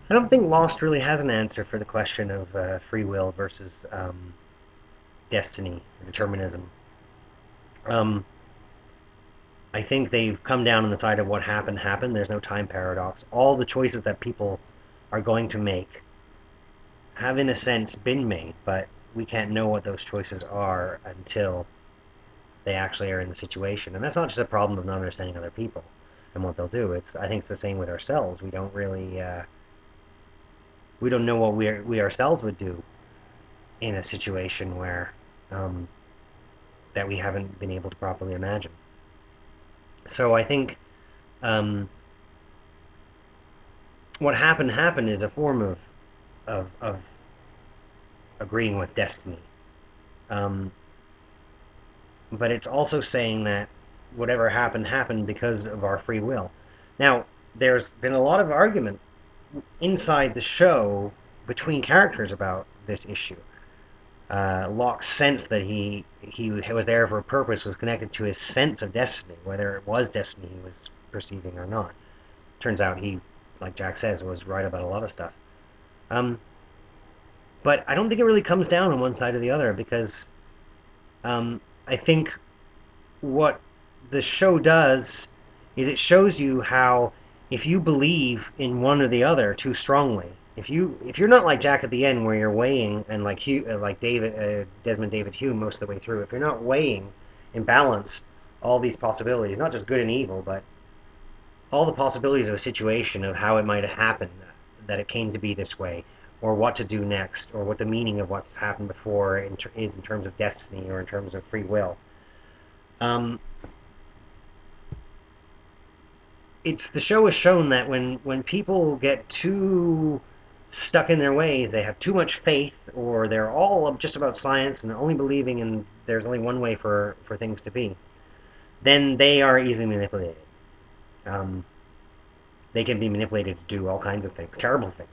I don't think Lost really has an answer for the question of free will versus destiny, determinism. Um, I think they've come down on the side of what happened happened. There's no time paradox. All the choices that people are going to make have, in a sense, been made, but we can't know what those choices are until they actually are in the situation. And that's not just a problem of not understanding other people and what they'll do. I think it's the same with ourselves. We don't know what we ourselves would do in a situation where um, that we haven't been able to properly imagine. So I think um, what happened is a form of agreeing with destiny. Um, but it's also saying that whatever happened happened because of our free will. Now, there's been a lot of argument inside the show between characters about this issue. Locke's sense that he was there for a purpose was connected to his sense of destiny, whether it was destiny he was perceiving or not. Turns out he, like Jack says, was right about a lot of stuff. Um, but I don't think it really comes down on one side or the other because I think what the show does is it shows you how if you believe in one or the other too strongly, if you're not like Jack at the end where you're weighing and like Desmond David Hume most of the way through, if you're not weighing in balance all these possibilities, not just good and evil, but all the possibilities of a situation of how it might have happened, that it came to be this way, or what to do next, or what the meaning of what's happened before is in terms of destiny or in terms of free will. Um, it's the show has shown that when people get too stuck in their ways, they have too much faith, or they're all just about science and only believing in there's only one way for things to be, then they are easily manipulated. Um, they can be manipulated to do all kinds of things, terrible things,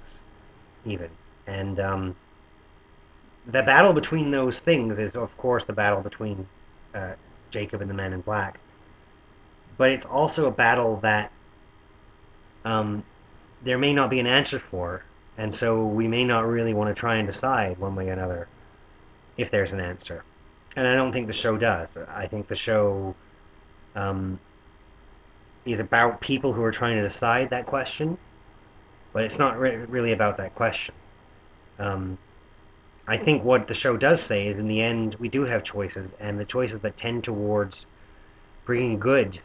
even. And the battle between those things is, of course, the battle between uh, Jacob and the Man in Black. But it's also a battle that um, there may not be an answer for, and so we may not really want to try and decide one way or another if there's an answer. And I don't think the show does. I think the show um, is about people who are trying to decide that question, but it's not really about that question. Um, I think what the show does say is in the end, we do have choices, and the choices that tend towards bringing good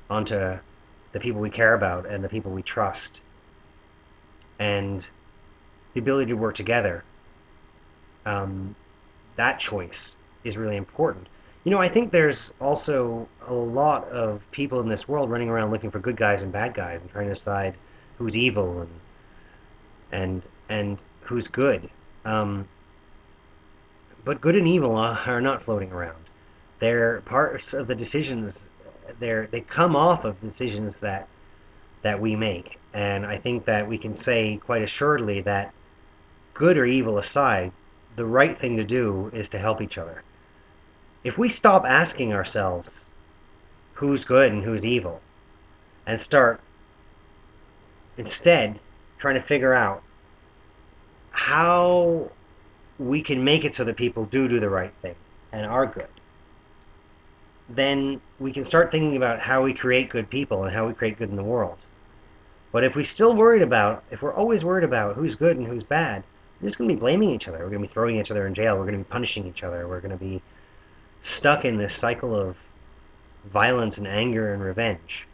onto the people we care about and the people we trust, and the ability to work together, um, that choice is really important. I think there's also a lot of people in this world running around looking for good guys and bad guys and trying to decide who's evil and who's good. Um, but good and evil are not floating around. They're parts of the decisions. They come off of decisions that we make, and I think that we can say quite assuredly that good or evil aside, the right thing to do is to help each other. If we stop asking ourselves who's good and who's evil and start instead trying to figure out how we can make it so that people do the right thing and are good, then we can start thinking about how we create good people and how we create good in the world. But if we're always worried about who's good and who's bad, we're just going to be blaming each other. We're going to be throwing each other in jail. We're going to be punishing each other. We're going to be stuck in this cycle of violence and anger and revenge.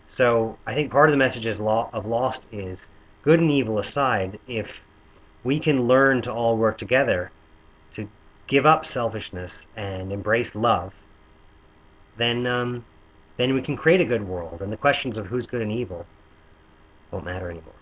So I think part of the message of Lost is good and evil aside, if we can learn to all work together to give up selfishness and embrace love, then we can create a good world, and the questions of who's good and evil won't matter anymore.